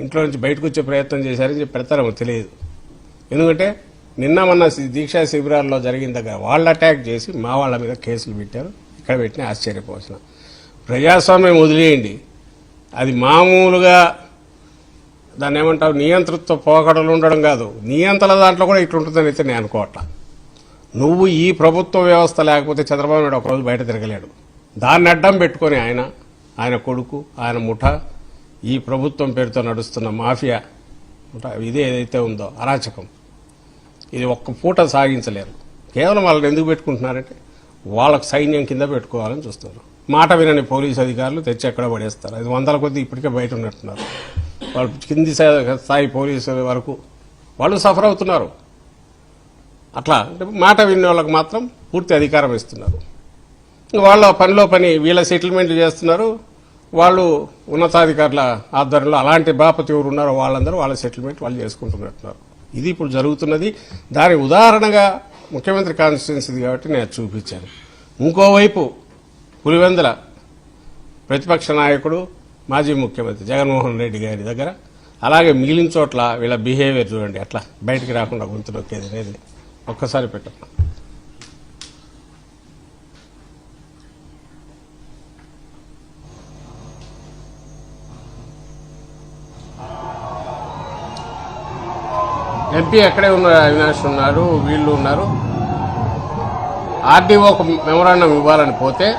ఇంట్లో నుంచి బయటకు వచ్చే ప్రయత్నం చేశారని చెప్పి పెడతారేమో తెలియదు. ఎందుకంటే నిన్న మొన్న దీక్షా శిబిరాల్లో జరిగిన దగ్గర వాళ్ళు అటాక్ చేసి మా వాళ్ళ మీద కేసులు పెట్టారు. ఇక్కడ పెట్టినా ఆశ్చర్యపోసిన. ప్రజాస్వామ్యం వదిలేయండి, అది మామూలుగా దాన్ని ఏమంటావు, నియంతృత్వ పోకడలు ఉండడం కాదు, నియంత్రణ దాంట్లో కూడా ఇట్లుంటుందని అయితే నేను అనుకోవట్లా. నువ్వు ఈ ప్రభుత్వ వ్యవస్థ లేకపోతే చంద్రబాబు నాయుడు ఒకరోజు బయట తిరగలేడు. దాన్ని అడ్డం పెట్టుకొని ఆయన కొడుకు, ఆయన ముఠ, ఈ ప్రభుత్వం పేరుతో నడుస్తున్న మాఫియా ముఠ, ఇదే ఏదైతే ఉందో అరాచకం, ఇది ఒక్క పూట సాగించలేరు. కేవలం వాళ్ళని ఎందుకు పెట్టుకుంటున్నారంటే వాళ్ళకు సైన్యం కింద పెట్టుకోవాలని చూస్తున్నారు. మాట వినని పోలీసు అధికారులు తెచ్చి ఎక్కడ పడేస్తారు. అది వందల కొద్ది ఇప్పటికే బయట ఉన్నట్టున్నారు. వాళ్ళు కింది స్థాయి పోలీసుల వరకు వాళ్ళు సఫర్ అవుతున్నారు. అట్లా అంటే మాట విన్న వాళ్ళకి మాత్రం పూర్తి అధికారం ఇస్తున్నారు. వాళ్ళ పనిలో పని వీళ్ళ సెటిల్మెంట్లు చేస్తున్నారు. వాళ్ళు ఉన్నతాధికారుల ఆధ్వర్యంలో అలాంటి బాపతి ఎవరు ఉన్నారో వాళ్ళందరూ వాళ్ళ సెటిల్మెంట్ వాళ్ళు చేసుకుంటున్నట్టున్నారు. ఇది ఇప్పుడు జరుగుతున్నది. దాని ఉదాహరణగా ముఖ్యమంత్రి కాన్స్టిట్యున్సీ కాబట్టి నేను చూపించాను. ఇంకోవైపు పులివెందుల ప్రతిపక్ష నాయకుడు మాజీ ముఖ్యమంత్రి జగన్మోహన్ రెడ్డి గారి దగ్గర, అలాగే మిగిలిన చోట్ల వీళ్ళ బిహేవియర్ చూడండి, అట్లా బయటికి రాకుండా గొంతు నొక్కేది అనేది. ఒక్కసారి పెట్టు. ఎంపీ ఎక్కడే ఉన్నారు, అవినాష్ ఉన్నారు, వీళ్ళు ఉన్నారు. ఆర్డీఓకు మెమరాండం ఇవ్వాలని పోతే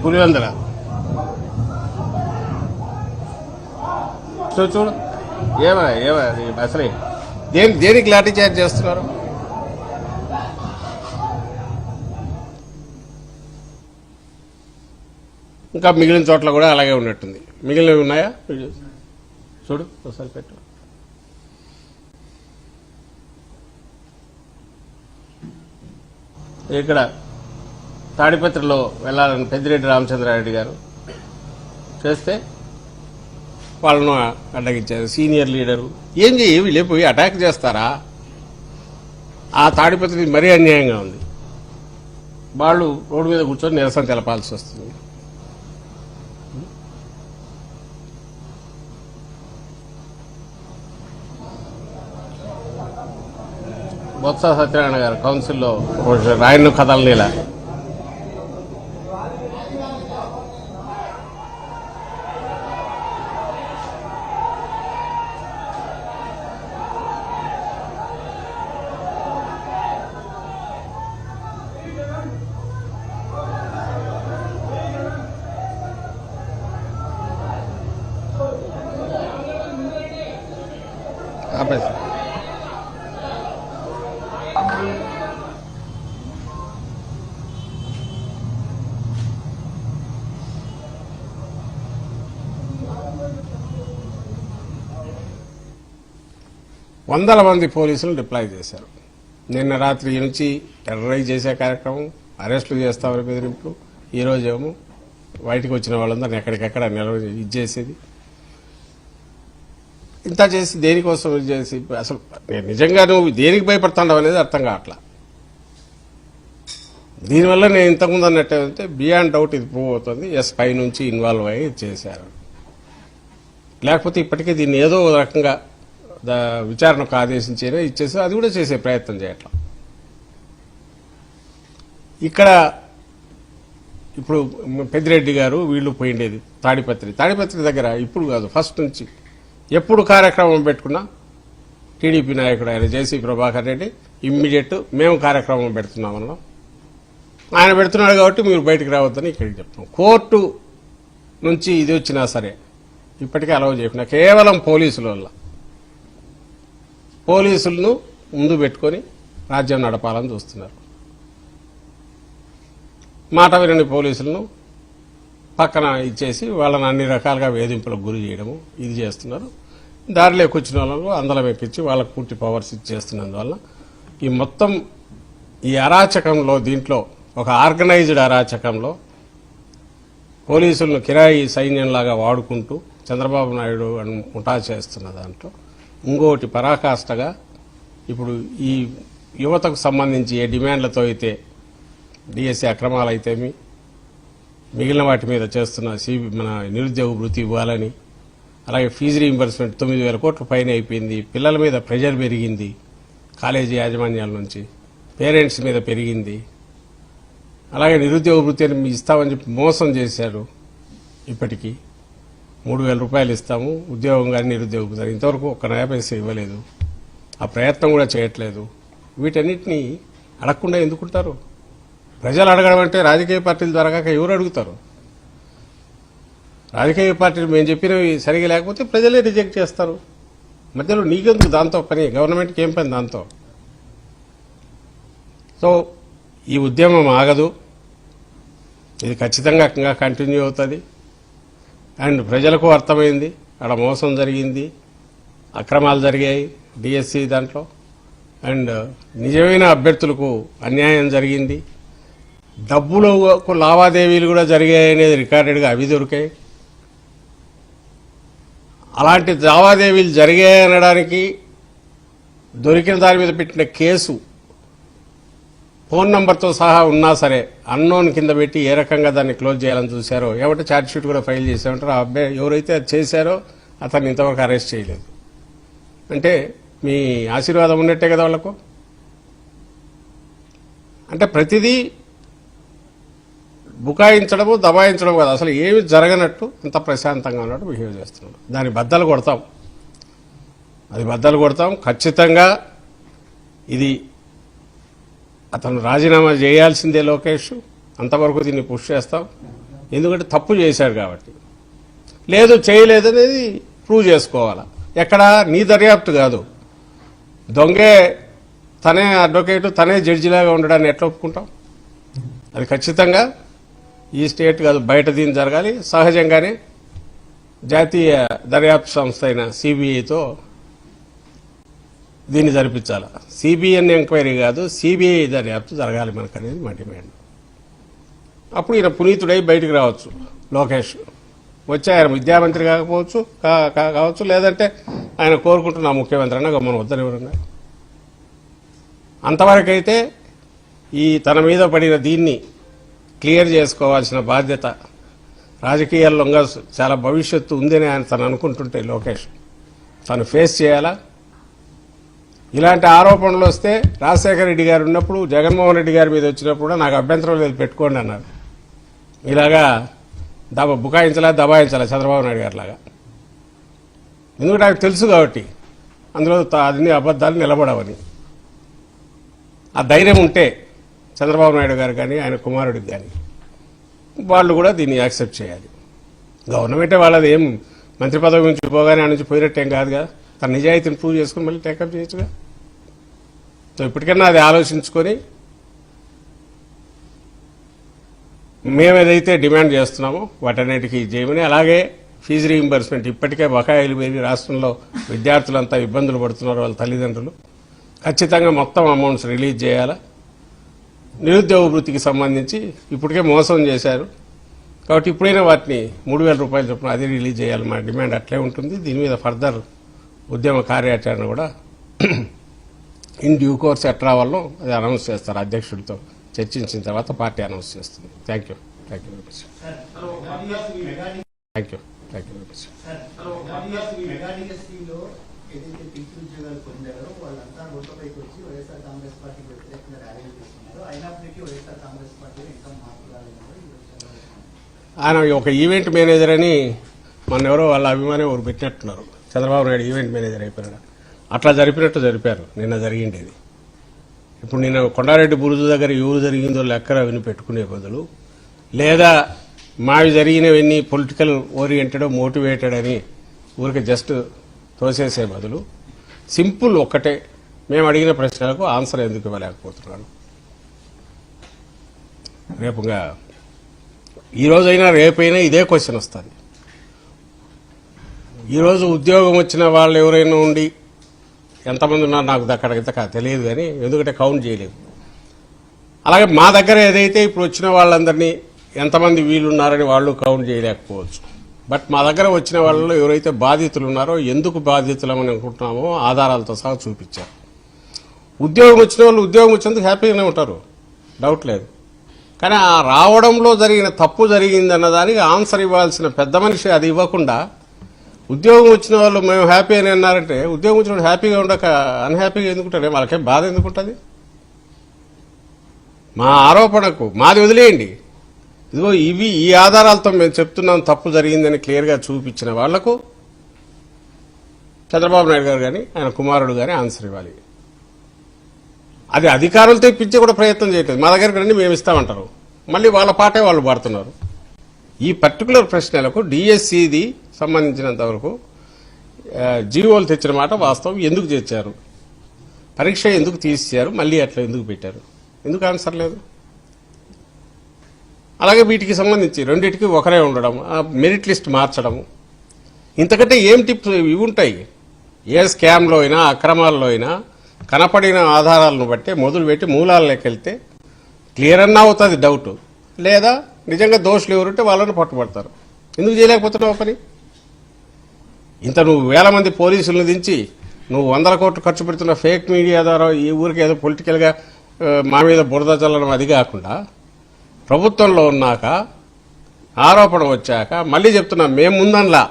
పులివెందుల చూడు ఏమా అసలే దేనికి లాఠీ చార్జ్ చేస్తున్నారు? ఇంకా మిగిలిన చోట్ల కూడా అలాగే ఉన్నట్టుంది. మిగిలినవి ఉన్నాయా చూడు ఒకసారి పెట్టు. ఇక్కడ తాడిపత్రిలో వెళ్ళాలని పెద్దిరెడ్డి రామచంద్రారెడ్డి గారు చేస్తే వాళ్ళను అడ్డగించారు. సీనియర్ లీడరు ఏం వీళ్ళే పోయి అటాక్ చేస్తారా? ఆ తాడిపత్రి మరీ అన్యాయంగా ఉంది. వాళ్ళు రోడ్డు మీద కూర్చొని నిరసన తెలపాల్సి వస్తుంది. బొత్స సత్యనారాయణ గారు కౌన్సిల్లో రాయను కథలు ఇలా ఆపేసి వందల మంది పోలీసులు డిప్లాయ్ చేశారు. నిన్న రాత్రి నుంచి టెర్రరైజ్ చేసే కార్యక్రమం, అరెస్టులు చేస్తామని బెదిరింపులు, ఈరోజేమో బయటకు వచ్చిన వాళ్ళందరినీ ఎక్కడికెక్కడ ఇచ్చేసేది. ఇంత చేసి దేనికోసం చేసి అసలు నిజంగా నువ్వు దేనికి భయపడుతున్నావు అనేది అర్థం కావట్లా. దీనివల్ల నేను ఇంతకుముందు అన్నట్టే బియాండ్ డౌట్ ఇది ప్రూవ్ అవుతుంది. పై నుంచి ఇన్వాల్వ్ అయ్యి చేశారు. లేకపోతే ఇప్పటికే దీన్ని ఏదో రకంగా విచారణకు ఆదేశించేనే ఇచ్చేసి అది కూడా చేసే ప్రయత్నం చేయట్లా. ఇక్కడ ఇప్పుడు పెద్దిరెడ్డి గారు వీళ్ళు పోయిండేది తాడిపత్రి దగ్గర ఇప్పుడు కాదు, ఫస్ట్ నుంచి ఎప్పుడు కార్యక్రమం పెట్టుకున్నా టీడీపీ నాయకుడు ఆయన జేసీ ప్రభాకర్ రెడ్డి ఇమ్మీడియట్ మేము కార్యక్రమం పెడుతున్నామన్నాం. ఆయన పెడుతున్నాడు కాబట్టి మీరు బయటకు రావద్దని ఇక్కడికి చెప్తున్నాం. కోర్టు నుంచి ఇది వచ్చినా సరే ఇప్పటికే అలౌ చేయకుండా కేవలం పోలీసులను ముందు పెట్టుకొని రాజ్యం నడపాలని చూస్తున్నారు. మాట వినని పోలీసులను పక్కన ఇచ్చేసి వాళ్ళని అన్ని రకాలుగా వేధింపులకు గురి చేయడము ఇది చేస్తున్నారు. దారిలోకి వచ్చిన వాళ్ళకు అందలం ఎక్కించి వాళ్ళకు పూర్తి పవర్స్ ఇచ్చేస్తున్నందువల్ల ఈ మొత్తం ఈ అరాచకంలో దీంట్లో ఒక ఆర్గనైజ్డ్ అరాచకంలో పోలీసులను కిరాయి సైన్యంలాగా వాడుకుంటూ చంద్రబాబు నాయుడు ముఠా చేస్తున్న దాంట్లో ఇంకోటి పరాకాష్ఠగా ఇప్పుడు ఈ యువతకు సంబంధించి ఏ డిమాండ్లతో అయితే డిఎస్సీ అక్రమాలు అయితేమి మిగిలిన వాటి మీద చేస్తున్న మన నిరుద్యోగ భృతి ఇవ్వాలని, అలాగే ఫీజు రీయింబర్స్మెంట్ 9,000 కోట్ల పైన అయిపోయింది. పిల్లల మీద ప్రెజర్ పెరిగింది, కాలేజీ యాజమాన్యాల నుంచి పేరెంట్స్ మీద పెరిగింది. అలాగే నిరుద్యోగ భృతి అని ఇస్తామని చెప్పి మోసం చేశారు. ఇప్పటికీ 3,000 రూపాయలు ఇస్తాము ఉద్యోగం కానీ నిరుద్యోగ భృతి ఇంతవరకు ఒక్క నయా పైసా ఇవ్వలేదు. ఆ ప్రయత్నం కూడా చేయట్లేదు. వీటన్నిటినీ అడగకుండా ఎందుకుంటారు? ప్రజలు అడగడం అంటే రాజకీయ పార్టీల ద్వారా కాక ఎవరు అడుగుతారు? రాజకీయ పార్టీలు మేము చెప్పినవి సరిగా లేకపోతే ప్రజలే రిజెక్ట్ చేస్తారు. మధ్యలో నీకెందుకు దాంతో పని? గవర్నమెంట్కి ఏం పని దాంతో? సో ఈ ఉద్యమం ఆగదు, ఇది ఖచ్చితంగా కంటిన్యూ అవుతుంది. అండ్ ప్రజలకు అర్థమైంది అక్కడ మోసం జరిగింది, అక్రమాలు జరిగాయి డిఎస్సి దాంట్లో, అండ్ నిజమైన అభ్యర్థులకు అన్యాయం జరిగింది, డబ్బులకు లావాదేవీలు కూడా జరిగాయి అనేది రికార్డెడ్గా అవి దొరికాయి. అలాంటి లావాదేవీలు జరిగాయనడానికి దొరికిన దాని మీద పెట్టిన కేసు ఫోన్ నంబర్తో సహా ఉన్నా సరే అన్నోన్ కింద పెట్టి ఏ రకంగా దాన్ని క్లోజ్ చేయాలని చూశారో, ఏమంటే ఛార్జ్ షీట్ కూడా ఫైల్ చేసామంటారు. ఆ అబ్బాయి ఎవరైతే అది చేశారో అతన్ని ఇంతవరకు అరెస్ట్ చేయలేదు. అంటే మీ ఆశీర్వాదం ఉన్నట్టే కదా వాళ్ళకు. అంటే ప్రతిదీ బుకాయించడము దబాయించడం కాదు, అసలు ఏమి జరగనట్టు ఇంత ప్రశాంతంగా ఉన్నట్టు బిహేవ్ చేస్తున్నాడు. దాన్ని బద్దలు కొడతాం. ఖచ్చితంగా ఇది అతను రాజీనామా చేయాల్సిందే లోకేష్, అంతవరకు దీన్ని పుష్ చేస్తాం. ఎందుకంటే తప్పు చేశాడు కాబట్టి. లేదు చేయలేదనేది ప్రూవ్ చేసుకోవాలా. ఎక్కడ నీ దర్యాప్తు కాదు, దొంగే తనే అడ్వకేటు తనే జడ్జిలాగా ఉండడాన్ని ఎట్లా ఒప్పుకుంటాం? అది ఖచ్చితంగా ఈ స్టేట్ కాదు, బయట దీన్ని జరగాలి. సహజంగానే జాతీయ దర్యాప్తు సంస్థ అయిన సిబిఐతో దీన్ని జరిపించాలి. సిబిఎన్ ఎంక్వైరీ కాదు, సిబిఐ దర్యాప్తు జరగాలి మనకనేది మా డిమాండ్. అప్పుడు ఈయన పునీతుడై బయటికి రావచ్చు. లోకేష్ వచ్చి ఆయన విద్యామంత్రి కావచ్చు, లేదంటే ఆయన కోరుకుంటున్న ముఖ్యమంత్రి అన్న గమ్మన వద్దని ఎవరన్నా. అంతవరకైతే ఈ తన మీద పడిన దీన్ని క్లియర్ చేసుకోవాల్సిన బాధ్యత రాజకీయాల్లో చాలా భవిష్యత్తు ఉందని ఆయన తను అనుకుంటుంటే లోకేష్ తను ఫేస్ చేయాలా. ఇలాంటి ఆరోపణలు వస్తే రాజశేఖర రెడ్డి గారు ఉన్నప్పుడు జగన్మోహన్ రెడ్డి గారి మీద వచ్చినప్పుడు కూడా నాకు అభ్యంతరం లేదు పెట్టుకోండి అన్నారు. ఇలాగా బుకాయించలా దబాయించాలా చంద్రబాబు నాయుడు గారి లాగా. ఎందుకంటే నాకు తెలుసు కాబట్టి అందులో అన్ని అబద్ధాలు నిలబడవని. ఆ ధైర్యం ఉంటే చంద్రబాబు నాయుడు గారు కానీ ఆయన కుమారుడికి కానీ వాళ్ళు కూడా దీన్ని యాక్సెప్ట్ చేయాలి. గవర్నమెంటే వాళ్ళది ఏం మంత్రి పదవి నుంచి పోగానే ఆ నుంచి పోయినట్టేం కాదు కదా. తన నిజాయితీని ప్రూవ్ చేసుకుని మళ్ళీ టేకప్ చేయొచ్చుగా. సో ఇప్పటికన్నా అది ఆలోచించుకొని మేమేదైతే డిమాండ్ చేస్తున్నామో వాటన్నిటికీ చేయమని, అలాగే ఫీజు రీయింబర్స్మెంట్ ఇప్పటికే బకాయిలు పెరిగి రాష్ట్రంలో విద్యార్థులంతా ఇబ్బందులు పడుతున్నారు వాళ్ళ తల్లిదండ్రులు. ఖచ్చితంగా మొత్తం అమౌంట్స్ రిలీజ్ చేయాలా. నిరుద్యోగ వృత్తికి సంబంధించి ఇప్పటికే మోసం చేశారు కాబట్టి ఇప్పుడైనా వాటిని 3,000 రూపాయలు చొప్పున అది రిలీజ్ చేయాలి. మా డిమాండ్ అట్లే ఉంటుంది. దీని మీద ఫర్దర్ ఉద్యమ కార్యాచరణ కూడా ఇన్ డ్యూ కోర్స్ ఎట్లా వాళ్ళు అది అనౌన్స్ చేస్తారు. అధ్యక్షుడితో చర్చించిన తర్వాత పార్టీ అనౌన్స్ చేస్తుంది. Thank you very much. Thank you very much. ఏదైతే టీచర్ ఉద్యోగాలు పొందారో వాళ్ళంతా రోడ్లపైకి వచ్చి వైఎస్ఆర్ కాంగ్రెస్ పార్టీకి వ్యతిరేకంగా ర్యాలీలు చేస్తున్నారు. అయినప్పటికీ వైఎస్ఆర్ కాంగ్రెస్ పార్టీలో ఇంకా మార్పు రాలేదని ఆయన ఒక ఈవెంట్ మేనేజర్ అని ఎవరో వాళ్ళ అభిమాని ఎవరు పెట్టినట్టున్నారు. చంద్రబాబు నాయుడు ఈవెంట్ మేనేజర్ అయిపోయినాడు. అట్లా జరిపినట్టు జరిపారు. నిన్న జరిగిండేది. ఇప్పుడు నిన్న కొండారెడ్డి బురుజు దగ్గర ఎవరు జరిగిందో లెక్కర విని పెట్టుకునే బదులు, లేదా మావి జరిగినవన్నీ పొలిటికల్ ఓరియంటెడ్ మోటివేటెడ్ అని ఊరికి జస్ట్ తోసేసే బదులు సింపుల్ ఒక్కటే, మేము అడిగిన ప్రశ్నలకు ఆన్సర్ ఎందుకు ఇవ్వలేకపోతున్నాను. రేపుగా ఈరోజైనా రేపైనా ఇదే క్వశ్చన్ వస్తుంది. ఈరోజు ఉద్యోగం వచ్చిన వాళ్ళు ఎవరైనా ఉండి ఎంతమంది ఉన్నారు నాకు అక్కడికి తెలియదు కానీ, ఎందుకంటే కౌంట్ చేయలేము. అలాగే మా దగ్గర ఏదైతే ఇప్పుడు వచ్చిన వాళ్ళందరినీ ఎంతమంది వీళ్ళున్నారని వాళ్ళు కౌంట్ చేయలేకపోవచ్చు. బట్ మా దగ్గర వచ్చిన వాళ్ళలో ఎవరైతే బాధితులు ఉన్నారో, ఎందుకు బాధితులమని అనుకుంటున్నామో ఆధారాలతో సహా చూపించారు. ఉద్యోగం వచ్చిన వాళ్ళు ఉద్యోగం వచ్చినందుకు హ్యాపీగానే ఉంటారు, డౌట్ లేదు. కానీ ఆ రావడంలో జరిగిన తప్పు జరిగిందన్న దానికి ఆన్సర్ ఇవ్వాల్సిన పెద్ద మనిషి అది ఇవ్వకుండా, ఉద్యోగం వచ్చిన వాళ్ళు మేము హ్యాపీ అని అన్నారంటే ఉద్యోగం వచ్చిన వాళ్ళు హ్యాపీగా ఉండక అన్హ్యాపీగా ఎందుకుంటారు? వాళ్ళకేం బాధ ఎందుకుంటుంది? మా ఆరోపణకు మాది వదిలేయండి. ఇదిగో ఈ ఆధారాలతో మేము చెప్తున్నాం తప్పు జరిగిందని క్లియర్గా చూపించిన వాళ్లకు చంద్రబాబు నాయుడు గారు కానీ ఆయన కుమారుడు కానీ ఆన్సర్ ఇవ్వాలి. అది అధికారులతో ఇప్పించే కూడా ప్రయత్నం చేయట్లేదు. మా దగ్గరికి రండి మేము ఇస్తామంటారు, మళ్ళీ వాళ్ళ పాటే వాళ్ళు పడుతున్నారు. ఈ పర్టికులర్ ప్రశ్నలకు డిఎస్సిది సంబంధించినంత వరకు జీవోలు తెచ్చిన మాట వాస్తవం. ఎందుకు తెచ్చారు, పరీక్ష ఎందుకు తీసేశారు, మళ్ళీ అట్లా ఎందుకు పెట్టారు, ఎందుకు ఆన్సర్ లేదు? అలాగే వీటికి సంబంధించి రెండింటికి ఒకరే ఉండడం, మెరిట్ లిస్ట్ మార్చడము, ఇంతకంటే ఏం టిప్స్ ఇవి ఉంటాయి? ఏ స్కామ్లో అయినా అక్రమాల్లో అయినా కనపడిన ఆధారాలను బట్టి మొదలుపెట్టి మూలాల్లోకి వెళ్తే క్లియర్ అన్నా అవుతుంది డౌట్, లేదా నిజంగా దోషులు ఎవరుంటే వాళ్ళని పట్టుబడతారు. ఎందుకు చేయలేకపోతున్నావు పని? ఇంత నువ్వు 1000 మంది పోలీసులను దించి నువ్వు 100 కోట్లు ఖర్చు పెడుతున్న ఫేక్ మీడియా ద్వారా ఈ ఊరికి ఏదో పొలిటికల్గా మా మీద బురద చల్లడం అది కాకుండా, ప్రభుత్వంలో ఉన్నాక ఆరోపణ వచ్చాక మళ్ళీ చెప్తున్నా, మేము ముందనలా,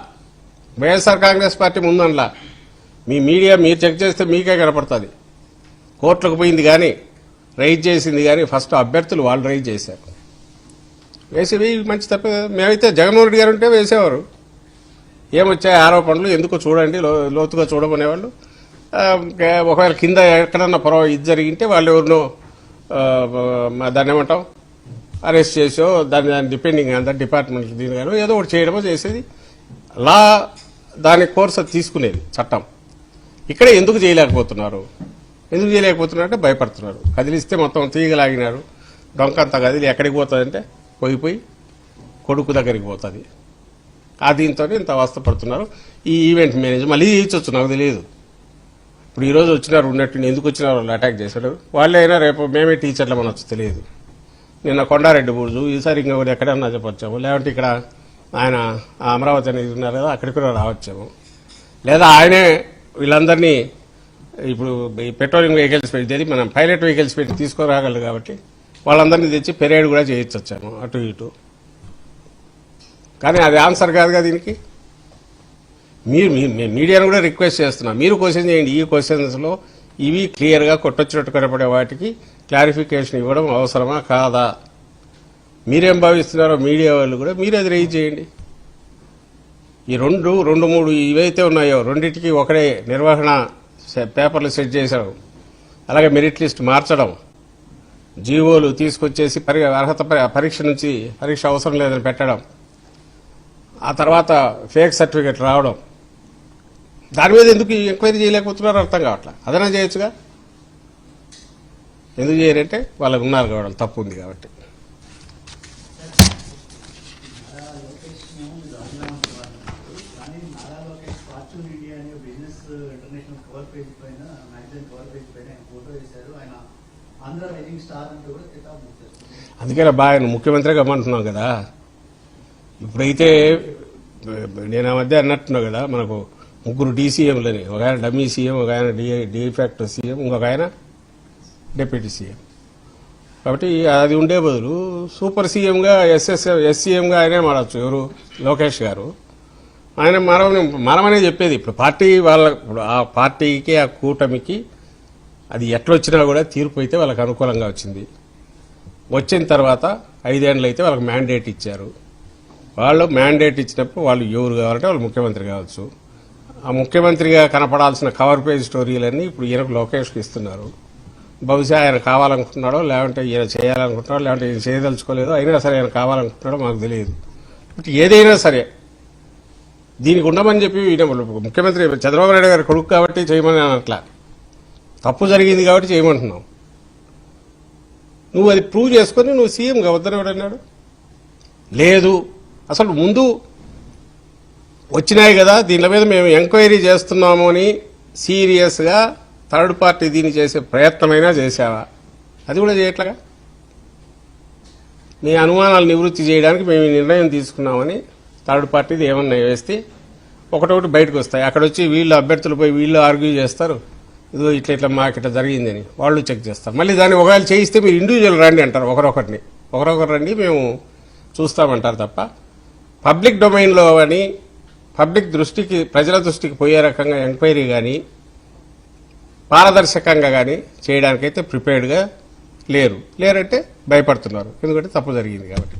వైఎస్ఆర్ కాంగ్రెస్ పార్టీ ముందనలా. మీ మీడియా మీరు చెక్ చేస్తే మీకే కనపడుతుంది. కోర్టులకు పోయింది కానీ రైజ్ చేసింది కానీ ఫస్ట్ అభ్యర్థులు వాళ్ళు రైజ్ చేశారు. వేసేవి మంచి తప్పే. మేమైతే జగన్మోహన్ రెడ్డి గారు ఉంటే వేసేవారు. ఏమొచ్చాయి ఆరోపణలు ఎందుకో చూడండి, లోతుగా చూడమనేవాళ్ళు. ఒకవేళ కింద ఎక్కడన్నా ఇది జరిగింటే వాళ్ళు ఎవరినో దాన్ని ఏమంటాం అరెస్ట్ చేసో దాని డిపెండింగ్ అంత డిపార్ట్మెంట్ దీని గాను ఏదో ఒకటి చేయడమో చేసేది లా దాని కోర్సు తీసుకునేది చట్టం. ఇక్కడ ఎందుకు చేయలేకపోతున్నారు అంటే భయపడుతున్నారు. కదిలిస్తే మొత్తం తీగలాగినారు, డొంకంత కదిలి ఎక్కడికి పోతుందంటే పోయి కొడుకు దగ్గరికి పోతుంది. ఆ దీంతో ఇంత అవస్థపడుతున్నారు. ఈ ఈవెంట్ మేనేజర్ మళ్ళీ చేయొచ్చు, నాకు తెలియదు. ఇప్పుడు ఈరోజు వచ్చినారు ఉన్నట్టు ఎందుకు వచ్చినారు వాళ్ళు అటాక్ చేశాడు. వాళ్ళే అయినా రేపు మేమే టీచర్లు మనొచ్చు తెలియదు. నిన్న కొండారెడ్డి బుర్జు, ఈసారి ఇంకా కూడా ఎక్కడన్నా చెప్పొచ్చాము, లేదంటే ఇక్కడ ఆయన అమరావతి అనేది ఉన్నారు కదా అక్కడికి కూడా రావచ్చాము, లేదా ఆయనే వీళ్ళందరినీ ఇప్పుడు ఈ పెట్రోలింగ్ వెహికల్స్ పెట్టి మనం పైలట్ వెహికల్స్ పెట్టి తీసుకురాగలరు కాబట్టి వాళ్ళందరినీ తెచ్చి పెరేడ్ కూడా చేయొచ్చు వచ్చాము అటు ఇటు. కానీ అది ఆన్సర్ కాదుగా దీనికి. మీరు మీడియాను కూడా రిక్వెస్ట్ చేస్తున్నా, మీరు క్వశ్చన్ చేయండి. ఈ క్వశ్చన్స్లో ఇవి క్లియర్గా కొట్టొచ్చినట్టు కనపడే వాటికి క్లారిఫికేషన్ ఇవ్వడం అవసరమా కాదా? మీరేం భావిస్తున్నారో మీడియా వాళ్ళు కూడా మీరు అది రైజ్ చేయండి. ఈ రెండు మూడు ఇవైతే ఉన్నాయో రెండింటికి ఒకడే నిర్వహణ పేపర్లు సెట్ చేశారు. అలాగే మెరిట్ లిస్ట్ మార్చడం, జీవోలు తీసుకొచ్చేసి అర్హత పరీక్ష నుంచి పరీక్ష అవసరం లేదని పెట్టడం, ఆ తర్వాత ఫేక్ సర్టిఫికెట్ రావడం, దాని మీద ఎందుకు ఎంక్వైరీ చేయలేకపోతున్నారో అర్థం కావట్లా. అదనా చేయొచ్చుగా. ఎందుకు చేయరంటే వాళ్ళకు ఉన్నారు కావడం తప్పు ఉంది కాబట్టి. నారా లోకేష్ మేము రాజీనామా చేయాలన్నారు. కానీ నారా లోకేష్ ఫార్చ్యూన్ ఇండియా అనే బిజినెస్ ఇంటర్నేషనల్ కవర్ పేజ్ పైన మ్యాగజైన్ కవర్ పేజ్ పైన ఆయన ఫోటో వేశారు. ఆయన ఆంధ్ర రైజింగ్ స్టార్ అంటూ కూడా కితాబ్ ఇచ్చారు. అందుకనే బాగా ముఖ్యమంత్రిగా అమ్మంటున్నాం కదా. ఇప్పుడైతే నేను ఆ మధ్య అన్నట్టున్నావు కదా, మనకు 3 డీసీఎంలని, ఒక ఆయన డమ్మీ సీఎం, ఒక ఆయన డిఫాక్టో సీఎం, ఇంకొక ఆయన డిప్యూటీ సీఎం. కాబట్టి అది ఉండే బదులు సూపర్ సీఎంగా ఎస్సీఎంగా ఆయనే మారచ్చు. ఎవరు? లోకేష్ గారు. ఆయన మరమనే చెప్పేది. ఇప్పుడు పార్టీ ఇప్పుడు ఆ పార్టీకి ఆ కూటమికి అది ఎట్లొచ్చినా కూడా తీర్పు అయితే వాళ్ళకి అనుకూలంగా వచ్చింది. వచ్చిన తర్వాత 5 ఏళ్ళు అయితే వాళ్ళకి మ్యాండేట్ ఇచ్చారు. వాళ్ళు మ్యాండేట్ ఇచ్చినప్పుడు వాళ్ళు ఎవరు కావాలంటే వాళ్ళు ముఖ్యమంత్రి కావచ్చు. ఆ ముఖ్యమంత్రిగా కనపడాల్సిన కవర్ పేజ్ స్టోరీలన్నీ ఇప్పుడు ఈయనకు లోకేష్కి ఇస్తున్నారు. బహుశా ఆయన కావాలనుకుంటున్నాడో, లేదంటే ఈయన చేయాలనుకుంటున్నాడో, లేదంటే ఈయన చేయదలుచుకోలేదో, అయినా సరే ఆయన కావాలనుకుంటున్నాడో మాకు తెలియదు. బట్ ఏదైనా సరే దీనికి ఉండమని చెప్పి ముఖ్యమంత్రి చంద్రబాబు నాయుడు గారి కొడుకు కాబట్టి చేయమని అట్లా, తప్పు జరిగింది కాబట్టి చేయమంటున్నావు. నువ్వు అది ప్రూవ్ చేసుకొని నువ్వు సీఎం కావద్దని ఎవడన్నాడు? లేదు, అసలు ముందు వచ్చినాయి కదా దీని మీద మేము ఎంక్వైరీ చేస్తున్నాము అని సీరియస్గా థర్డ్ పార్టీ దీన్ని చేసే ప్రయత్నమైనా చేశావా? అది కూడా చేయట్లేగా. మీ అనుమానాలు నివృత్తి చేయడానికి మేము ఈ నిర్ణయం తీసుకున్నామని థర్డ్ పార్టీది ఏమన్నా వేస్తే ఒకటొకటి బయటకు వస్తాయి. అక్కడ వచ్చి వీళ్ళు అభ్యర్థులు పోయి వీళ్ళు ఆర్గ్యూ చేస్తారు, ఇదో ఇట్లా మాకు ఇట్లా జరిగిందని వాళ్ళు చెక్ చేస్తారు. మళ్ళీ దాన్ని ఒకవేళ చేయిస్తే మీరు ఇండివిజువల్ రండి అంటారు, ఒకరొకరు రండి మేము చూస్తామంటారు తప్ప పబ్లిక్ డొమైన్లో కానీ పబ్లిక్ దృష్టికి ప్రజల దృష్టికి పోయే రకంగా ఎంక్వైరీ కానీ పారదర్శకంగా కానీ చేయడానికైతే ప్రిపేర్డ్గా లేరంటే భయపడుతున్నారు. ఎందుకంటే తప్పు జరిగింది కాబట్టి.